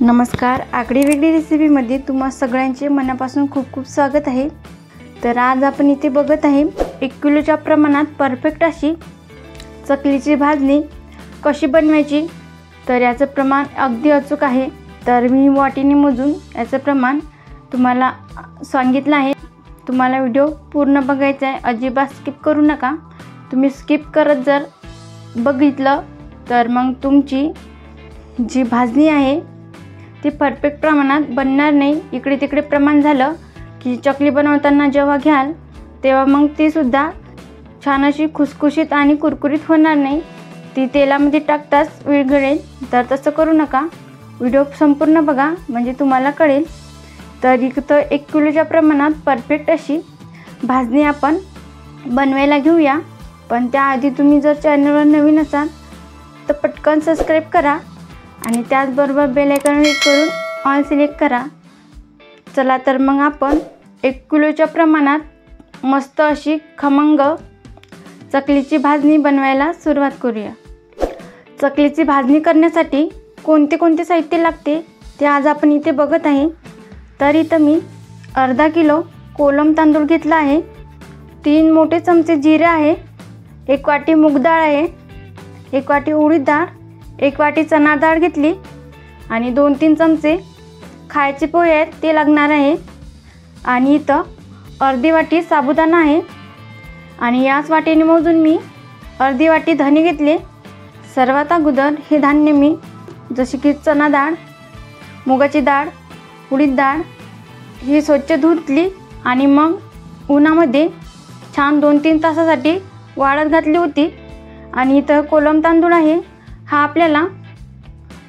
नमस्कार, आगळी वेगळी रेसिपीमध्ये तुम्हा सगळ्यांचे मनापासून खूप खूप स्वागत आहे। तर आज आपण इथे बघत आहे 1 किलोच्या प्रमाणात परफेक्ट अशी चकलीची भाजणी कशी बनवायची। तर याचं प्रमाण अगदी अचूक आहे। तर मी वाटीने मोजून याचं प्रमाण तुम्हाला सांगितलं आहे। तुम्हाला व्हिडिओ पूर्ण बघायचा आहे, अजिबात स्किप करू नका। तुम्ही स्किप करत जर बघितलं तर मग तुमची जी भाजणी आहे ती परफेक्ट प्रमाणात बनणार नाही। इकडे तिकडे प्रमाण झालं की चकली बनवताना जेव्हा घ्याल तेव्हा मग ती सुद्धा छान अशी खुसखुशीत आणि कुरकुरीत होणार नाही, ती तेलामध्ये टाकताच विरघळेल। तर तसं करू नका, व्हिडिओ संपूर्ण बघा म्हणजे तुम्हाला कळेल। तर इथं 1 किलोच्या प्रमाणात परफेक्ट अशी भाजणी आपण बनवायला घेऊया। पण त्याआधी तुम्ही जर चॅनलवर नवीन असाल तर पटकन सबस्क्राईब करा आणि त्याचबरोबर बेल आयकॉन क्लिक करून ऑल सिलेक्ट करा। चला तर मग आपण 1 किलोच्या प्रमाणात मस्त अशी खमंग चकलीची भाजणी बनवायला सुरुवात करूया। चकलीची भाजणी करण्यासाठी कोणते साहित्य लागते ते आज आपण इथे बघत आहे। तर इथं मी अर्धा किलो कोलम तांदूळ घेतला आहे, 3 मोठे चमचे जिरे आहे, 1 वाटी मूग डाळ आहे, 1 वाटी उडीद डाळ, 1 वाटी चणा डाळ घेतली आणि 2-3 चमचे खायचे पोहे आहेत ते लागणार आहे। आणि इथं अर्धी वाटी साबुदाणा आहे आणि याच वाटीने मोजून मी अर्धी वाटी धणे घेतले। सर्वात अगोदर हे धान्य मी जसे की चणा डाळ, मुगाची डाळ, उडीद डाळ ही स्वच्छ धुतली आणि मग उन्हामध्ये छान 2-3 तासासाठी वाळत घातली होती। आणि इथं कोलम तांदूळ आहे, हा आपल्याला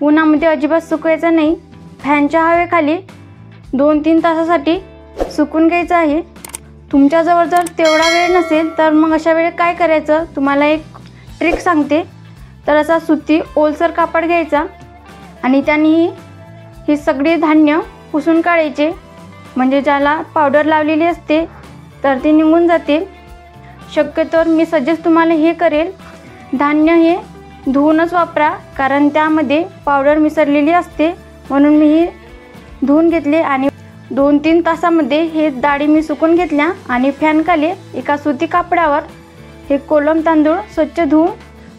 उन्हामध्ये अजिबात सुकवायचा नाही, फॅनच्या हवेखाली 2-3 तासासाठी सुकून घ्यायचा आहे। तुमच्याजवळ जर तेवढा वेळ नसेल तर मग अशा वेळी काय करायचं, तुम्हाला एक ट्रिक सांगते। तर असा सुती ओलसर कापड घ्यायचा आणि त्याने ही सगळी धान्य पुसून काढायचे, म्हणजे ज्याला पावडर लावलेली असते तर ती निघून जाते। शक्यतोवर मी सजेस्ट तुम्हाला हे करेल, धान्य हे धुवूनच वापरा, कारण त्यामध्ये पावडर मिसळलेली असते। म्हणून मी हे धुवून घेतले आणि 2-3 तासामध्ये हे डाळी मी सुकून घेतल्या आणि फॅनखाली एका सुती कापडावर हे कोलम तांदूळ स्वच्छ धुवून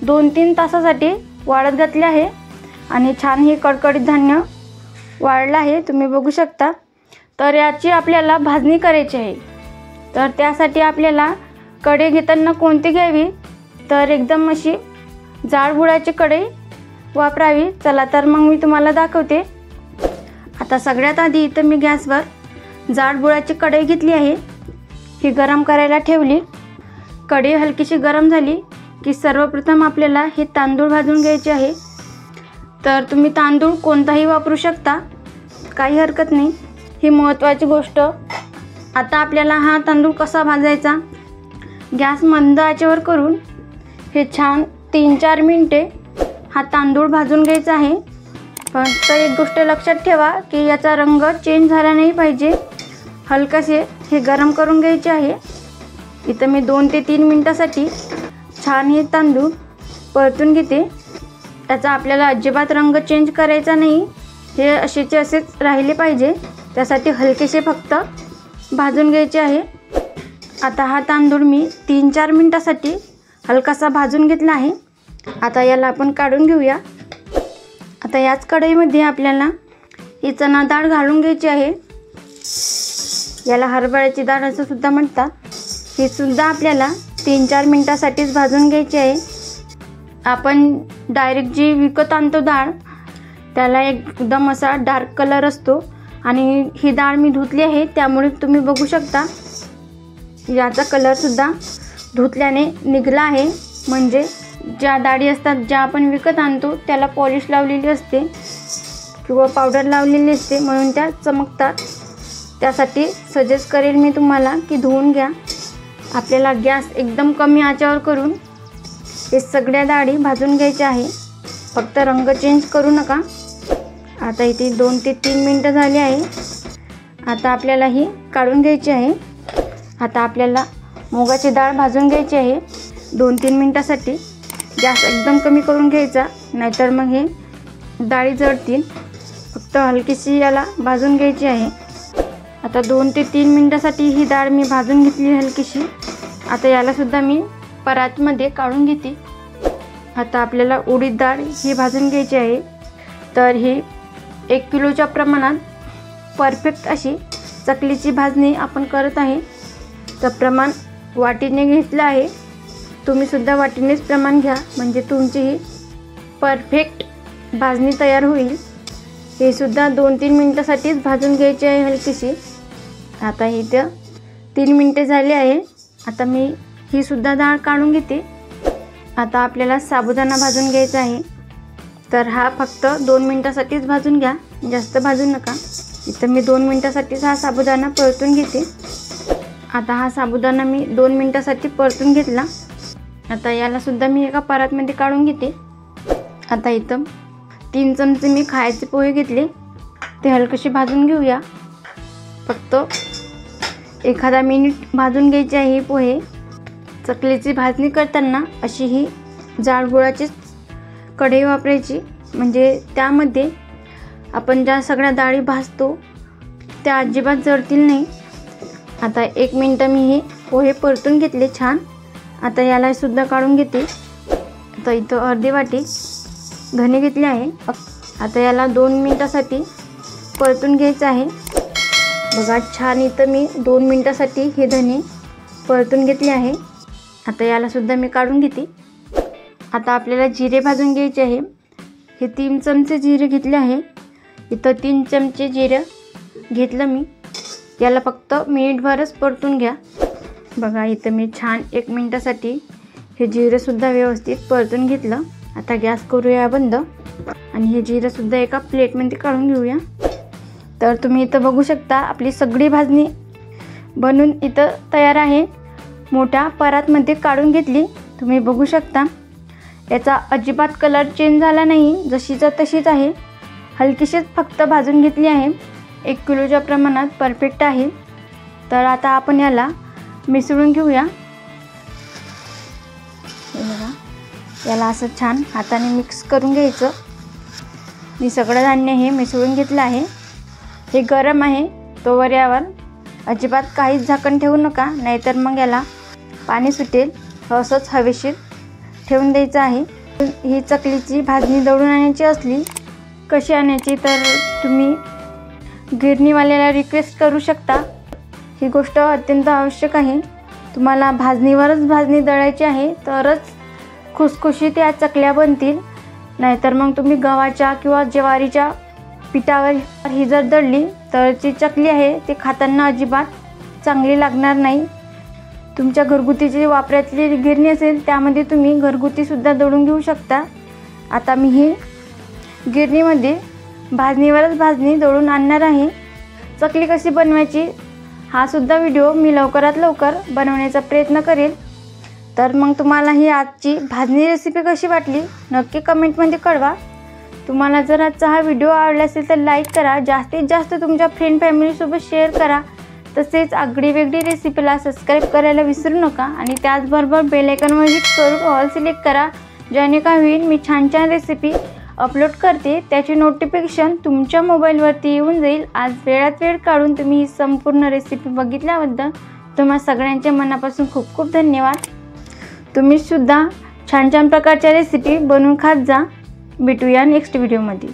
2-3 तासासाठी वाळत घातले आहे। आणि छान हे कडकडीत धान्य वाळलं आहे, तुम्ही बघू शकता। तर याची आपल्याला भाजणी करायची आहे। तर त्यासाठी आपल्याला कढई घेताना कोणती घ्यावी, तर एकदम अशी जाड बुडाची कढई वापरावी। चला तर मग मी तुम्हाला दाखवते। आता सगळ्यात आधी इथं मी गॅसवर जाड बुडाची कढई घेतली आहे, ही गरम करायला ठेवली। कढई हलकीशी गरम झाली की सर्वप्रथम आपल्याला हे तांदूळ भाजून घ्यायचे आहे। तर तुम्ही तांदूळ कोणताही वापरू शकता, काही हरकत नाही, ही महत्त्वाची गोष्ट। आता आपल्याला हा तांदूळ कसा भाजायचा, गॅस मंद आचेवर करून हे छान 3-4 मिनिटे हा तांदूळ भाजून घ्यायचा आहे। फक्त एक गोष्ट लक्षात ठेवा की याचा रंग चेंज झाला नाही पाहिजे, हलकासे हे गरम करून घ्यायचे आहे। इथं मी 2 ते 3 मिनिटासाठी छान हे तांदूळ परतून घेते। त्याचा आपल्याला अजिबात रंग चेंज करायचा नाही, हे असेचे असेच राहिले पाहिजे, त्यासाठी हलकेसे फक्त भाजून घ्यायचे आहे। आता हा तांदूळ मी 3-4 मिनिटासाठी हलकासा भाजून घेतला आहे। आता याला आपण काढून घेऊया। आता याच कढईमध्ये आपल्याला ही चणा डाळ घालून घ्यायची आहे, याला हरभऱ्याची डाळ असं सुद्धा म्हणतात। ही सुद्धा आपल्याला 3-4 मिनिटासाठीच भाजून घ्यायची आहे। आपण डायरेक्ट जी विकत आणतो डाळ त्याला एकदम असा डार्क कलर असतो आणि ही डाळ मी धुतली आहे, त्यामुळे तुम्ही बघू शकता याचा कलरसुद्धा धुतल्याने निघाला आहे। म्हणजे ज्या डाळी असतात ज्या आपण विकत आणतो त्याला पॉलिश लावलेली असते किंवा पावडर लावलेली असते, म्हणून त्या चमकतात। त्यासाठी सजेस्ट करेल मी तुम्हाला की धुवून घ्या। आपल्याला गॅस एकदम कमी आचेवर करून हे सगळ्या डाळी भाजून घ्यायच्या आहे, फक्त रंग चेंज करू नका। आता इथे 2 ते 3 मिनिटं झाली आहे, आता आपल्याला ही काढून घ्यायची आहे। आता आपल्याला मुगाची डाळ भाजून घ्यायची आहे 2-3 मिनिटासाठी। गॅस एकदम कमी करून घ्यायचा, नाहीतर मग हे डाळी जळतील। तर हलकीशी याला भाजून घ्यायची आहे। आता 2 ते 3 मिनिटासाठी ही डाळ मी भाजून घेतली हलकीशी। आता याला सुद्धा मी परातमध्ये काढून घेते। आता आपल्याला उडीद डाळ ही भाजून घ्यायची आहे। तर ही 1 किलोच्या प्रमाणात परफेक्ट अशी चकलीची भाजणी आपण करत आहे। तर प्रमाण वाटीने घेतलं आहे, तुम्ही सुद्धा वाटीनेच प्रमाण घ्या, म्हणजे तुमची ही परफेक्ट भाजणी तयार होईल। हे सुद्धा 2-3 मिनिटासाठीच भाजून घ्यायची आहे हलकीशी। आता इथं 3 मिनिटे झाली आहे। आता मी ही सुद्धा डाळ काढून घेते। आता आपल्याला साबुदाणा भाजून घ्यायचा आहे। तर हा फक्त 2 मिनिटासाठीच भाजून घ्या, जास्त भाजू नका। इथं मी 2 मिनिटासाठीच हा साबुदाणा परतून घेते। आता हा साबुदाणा मी 2 मिनिटासाठी परतून घेतला। आता याला सुद्धा मी एका परातमध्ये काढून घेते। आता इथं 3 चमचे मी खायचे पोहे घेतले, ते हलकेसे भाजून घेऊया। फक्त एखादा मिनिट भाजून घ्यायचे आहे हे पोहे। चकलीची भाजणी करताना अशी ही जाड गुळाचीच कढई वापरायची, म्हणजे त्यामध्ये आपण ज्या सगळ्या डाळी भाजतो त्या अजिबात जळतील नाही। आता 1 मिनिट मी हे पोहे परतून घेतले छान। आता याला सुद्धा काढून घेते। आता इथं अर्धी वाटी धने घेतले आहे। आता याला 2 मिनिटासाठी परतून घ्यायचं आहे। बघा छान इथं मी 2 मिनिटासाठी हे धने परतून घेतले आहे। आता याला सुद्धा मी काढून घेते। आता आपल्याला जिरे भाजून घ्यायचे आहे। हे 3 चमचे जिरे घेतले आहे। इथं 3 चमचे जिरं घेतलं मी। याला फक्त मिनिटभरच परतून घ्या। बघा इथं मी छान 1 मिनिटासाठी हे जिरंसुद्धा व्यवस्थित परतून घेतलं। आता गॅस करूया बंद आणि हे जिरंसुद्धा एका प्लेटमध्ये काढून घेऊया। तर तुम्ही इथं बघू शकता आपली सगळी भाजणी बनून इथं तयार आहे। मोठ्या परातमध्ये काढून घेतली, तुम्ही बघू शकता। याचा अजिबात कलर चेंज झाला नाही, जशीच्या तशीच आहे। हलकीशीच फक्त भाजून घेतली आहे। 1 किलोच्या प्रमाणात परफेक्ट आहे। तर आता आपण याला मिसळून घेऊया। हे बघा, याला असं छान हाताने मिक्स करून घ्यायचं। मी सगळं धान्य हे मिसळून घेतलं आहे। हे गरम आहे, तोवर यावर अजिबात काहीच झाकण ठेवू नका, नाहीतर मग याला पाणी सुटेल। असंच हवेशीर ठेवून द्यायचं आहे। ही चकलीची भाजणी दळून आणायची असली कशी आणायची, तर तुम्ही गिरणीवाल्याला रिक्वेस्ट करू शकता। ही गोष्ट अत्यंत आवश्यक आहे। तुम्हाला भाजणीवरच भाजणी दळायची आहे, तरच खुसखुशीत या चकल्या बनतील। नाहीतर मग तुम्ही गव्हाच्या किंवा ज्वारीच्या पिठावर ही जर दळली तर जी चकली आहे ती खाताना अजिबात चांगली लागणार नाही। तुमच्या घरगुती जी वापरातली गिरणी असेल त्यामध्ये तुम्ही घरगुतीसुद्धा दळून घेऊ शकता। आता मी ही गिरणीमध्ये भाजणीवरच भाजणी दळून आणणार आहे। चकली कशी बनवायची हा सुद्धा व्हिडिओ मी लवकरात लवकर बनवण्याचा प्रयत्न करेल। तर मग तुम्हाला ही आजची भाजणी रेसिपी कशी वाटली नक्की कमेंटमध्ये कळवा। तुम्हाला जर आजचा हा व्हिडिओ आवडला असेल तर लाईक करा, जास्तीत जास्त तुमच्या फ्रेंड फॅमिलीसोबत शेअर करा। तसेच आगळी वेगळी रेसिपीला सबस्क्राईब करायला विसरू नका आणि त्याचबरोबर बेल आयकॉनवर क्लिक करून ऑल सिलेक्ट करा, ज्याने काय होईल मी छान छान रेसिपी अपलोड करते त्याची नोटिफिकेशन तुमच्या मोबाईलवरती येऊन जाईल। आज वेळात वेळ काढून तुम्ही ही संपूर्ण रेसिपी बघितल्याबद्दल तुम्हा सगळ्यांच्या मनापासून खूप खूप धन्यवाद। तुम्ही सुद्धा छान छान प्रकारच्या रेसिपी बनवून खात जा। भेटूया नेक्स्ट व्हिडिओमध्ये।